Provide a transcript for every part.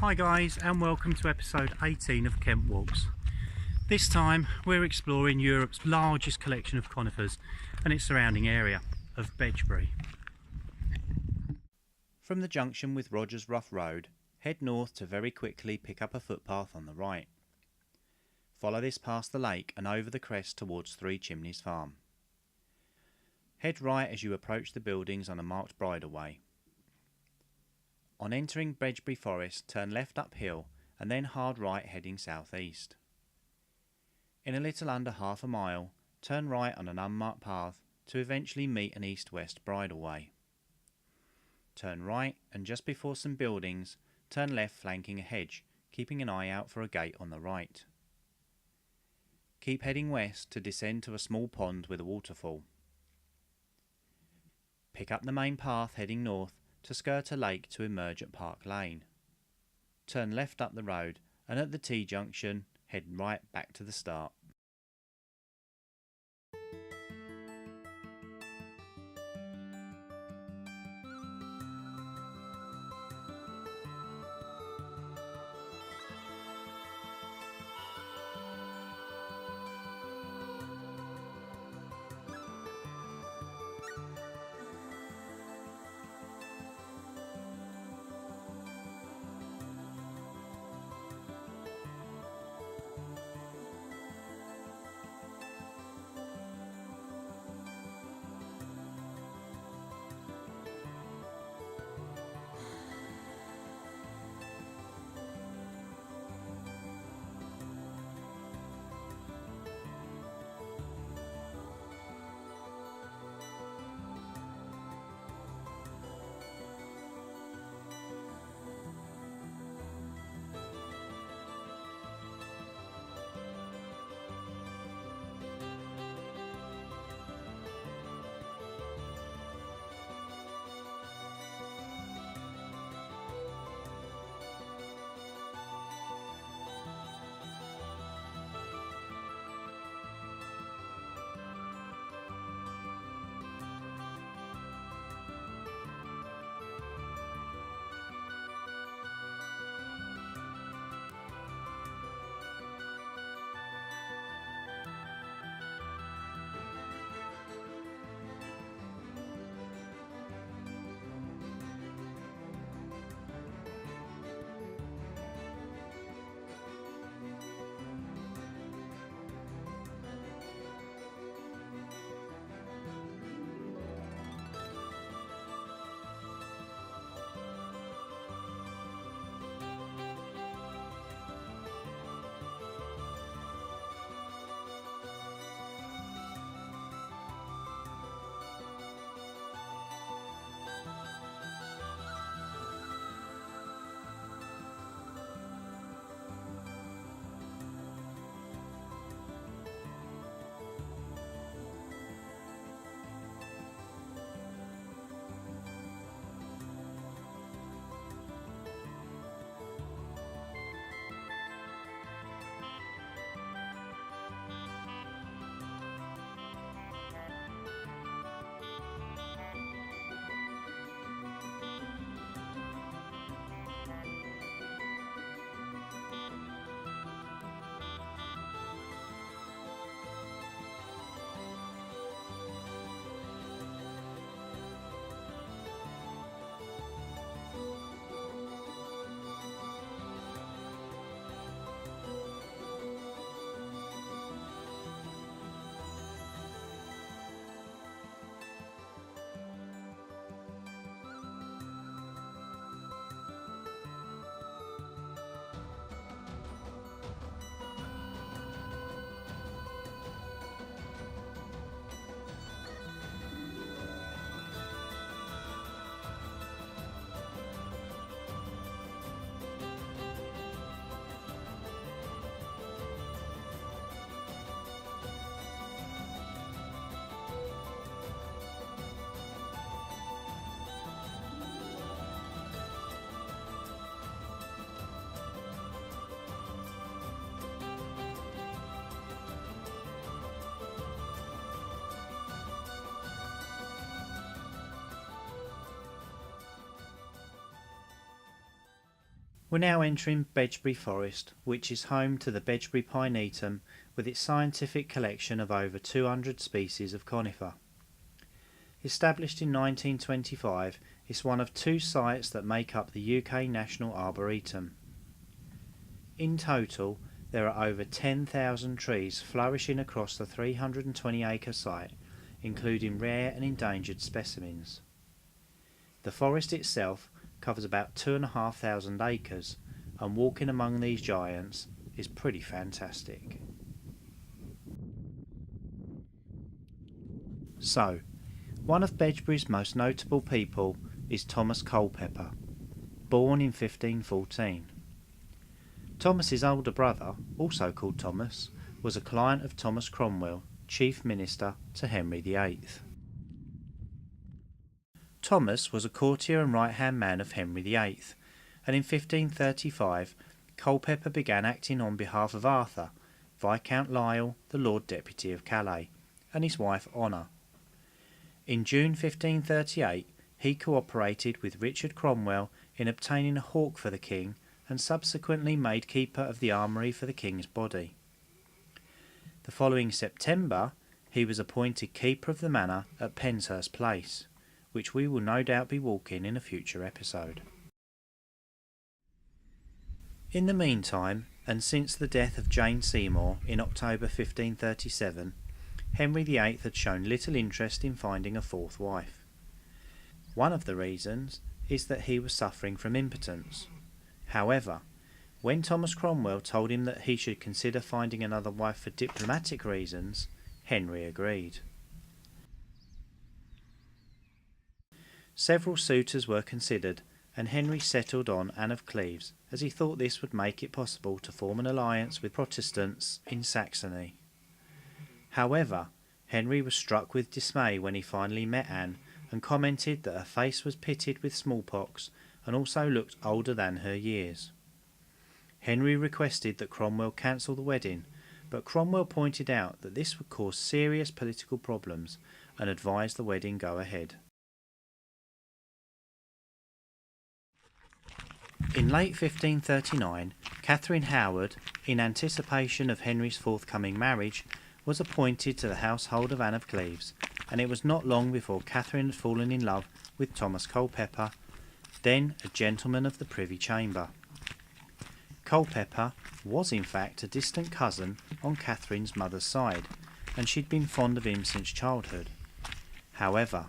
Hi guys, and welcome to episode 18 of Kent Walks. This time we're exploring Europe's largest collection of conifers and its surrounding area of Bedgebury. From the junction with Rogers Rough Road, head north to very quickly pick up a footpath on the right. Follow this past the lake and over the crest towards Three Chimneys Farm. Head right as you approach the buildings on a marked bridleway. On entering Bedgebury Forest, turn left uphill and then hard right heading southeast. In a little under half a mile, turn right on an unmarked path to eventually meet an east-west bridleway. Turn right and just before some buildings, turn left flanking a hedge, keeping an eye out for a gate on the right. Keep heading west to descend to a small pond with a waterfall. Pick up the main path heading north to skirt a lake to emerge at Park Lane. Turn left up the road and at the T-junction head right back to the start. We're now entering Bedgebury Forest, which is home to the Bedgebury pinetum with its scientific collection of over 200 species of conifer. Established in 1925, it's one of two sites that make up the UK National Arboretum. In total, there are over 10,000 trees flourishing across the 320-acre site, including rare and endangered specimens. The forest itself covers about 2,500 acres, and walking among these giants is pretty fantastic. So, one of Bedgebury's most notable people is Thomas Culpeper, born in 1514. Thomas's older brother, also called Thomas, was a client of Thomas Cromwell, chief minister to Henry VIII. Thomas was a courtier and right-hand man of Henry VIII, and in 1535 Culpeper began acting on behalf of Arthur, Viscount Lisle, the Lord Deputy of Calais, and his wife Honor. In June 1538 he cooperated with Richard Cromwell in obtaining a hawk for the king and subsequently made keeper of the armoury for the king's body. The following September he was appointed keeper of the manor at Penshurst Place, which we will no doubt be walking in a future episode. In the meantime, and since the death of Jane Seymour in October 1537, Henry VIII had shown little interest in finding a fourth wife. One of the reasons is that he was suffering from impotence. However, when Thomas Cromwell told him that he should consider finding another wife for diplomatic reasons, Henry agreed. Several suitors were considered, and Henry settled on Anne of Cleves, as he thought this would make it possible to form an alliance with Protestants in Saxony. However, Henry was struck with dismay when he finally met Anne and commented that her face was pitted with smallpox and also looked older than her years. Henry requested that Cromwell cancel the wedding, but Cromwell pointed out that this would cause serious political problems and advised the wedding go ahead. In late 1539, Catherine Howard, in anticipation of Henry's forthcoming marriage, was appointed to the household of Anne of Cleves, and it was not long before Catherine had fallen in love with Thomas Culpeper, then a gentleman of the Privy Chamber. Culpeper was in fact a distant cousin on Catherine's mother's side, and she'd been fond of him since childhood. However,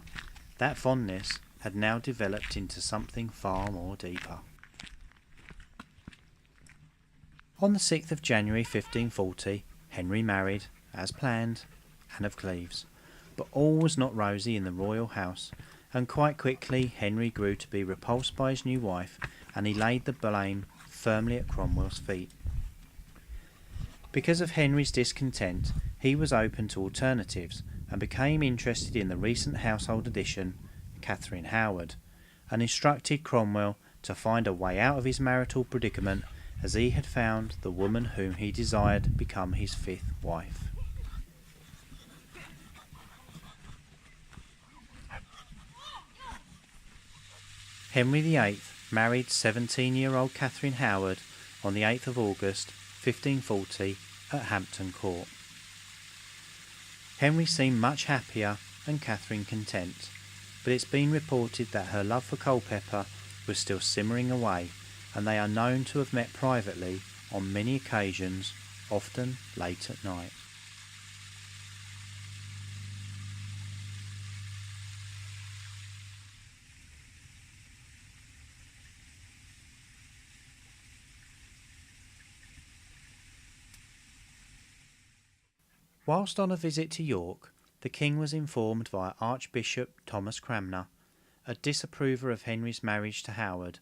that fondness had now developed into something far more deeper. On the 6th of January 1540, Henry married, as planned, Anne of Cleves, but all was not rosy in the royal house, and quite quickly Henry grew to be repulsed by his new wife, and he laid the blame firmly at Cromwell's feet. Because of Henry's discontent, he was open to alternatives, and became interested in the recent household addition, Catherine Howard, and instructed Cromwell to find a way out of his marital predicament, as he had found the woman whom he desired become his fifth wife. Henry VIII married 17-year-old Catherine Howard on the 8th of August 1540 at Hampton Court. Henry seemed much happier and Catherine content, but it's been reported that her love for Culpeper was still simmering away, and they are known to have met privately on many occasions, often late at night. Whilst on a visit to York, the king was informed via Archbishop Thomas Cranmer, a disapprover of Henry's marriage to Howard,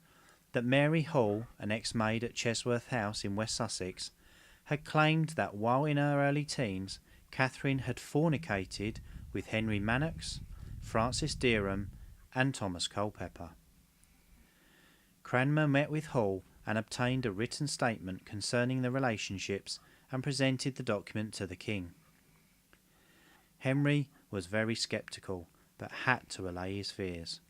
that Mary Hall, an ex-maid at Chesworth House in West Sussex, had claimed that while in her early teens, Catherine had fornicated with Henry Manox, Francis Derham, and Thomas Culpeper. Cranmer met with Hall and obtained a written statement concerning the relationships and presented the document to the king. Henry was very sceptical, but had to allay his fears.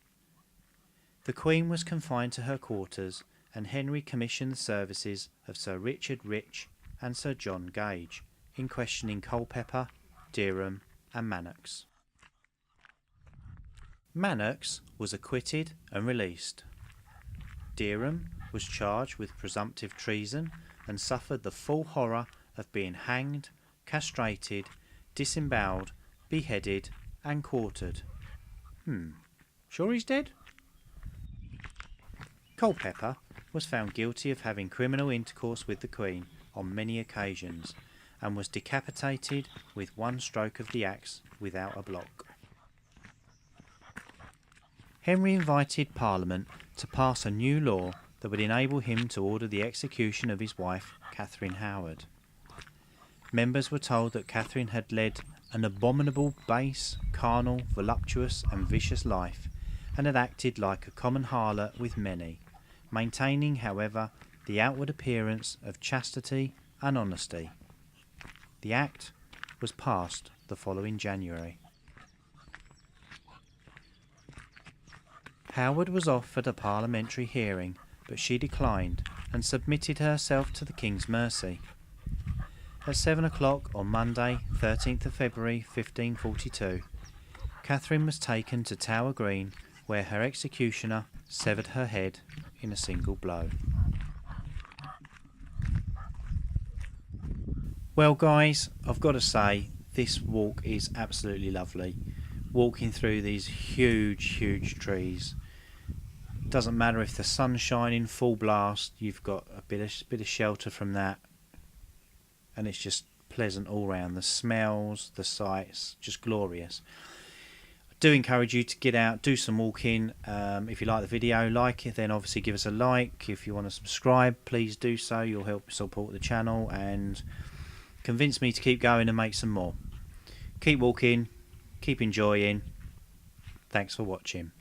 The Queen was confined to her quarters, and Henry commissioned the services of Sir Richard Rich and Sir John Gage in questioning Culpeper, Derham and Manox. Manox was acquitted and released. Derham was charged with presumptive treason and suffered the full horror of being hanged, castrated, disemboweled, beheaded and quartered. Sure he's dead? Culpeper was found guilty of having criminal intercourse with the Queen on many occasions and was decapitated with one stroke of the axe without a block. Henry invited Parliament to pass a new law that would enable him to order the execution of his wife, Catherine Howard. Members were told that Catherine had led an abominable, base, carnal, voluptuous and vicious life, and had acted like a common harlot with many, maintaining, however, the outward appearance of chastity and honesty. The Act was passed the following January. Howard was offered a parliamentary hearing, but she declined and submitted herself to the King's mercy. At 7 o'clock on Monday, 13th of February 1542, Catherine was taken to Tower Green, where her executioner severed her head in a single blow. Well guys, I've got to say, this walk is absolutely lovely. Walking through these huge trees. Doesn't matter if the sun's shining full blast, you've got a bit of shelter from that, and it's just pleasant all round. The smells, the sights, just glorious. I do encourage you to get out, do some walking. If you like the video, like it, then obviously give us a like. If you want to subscribe, please do so. You'll help support the channel and convince me to keep going and make some more. Keep walking, keep enjoying. Thanks for watching.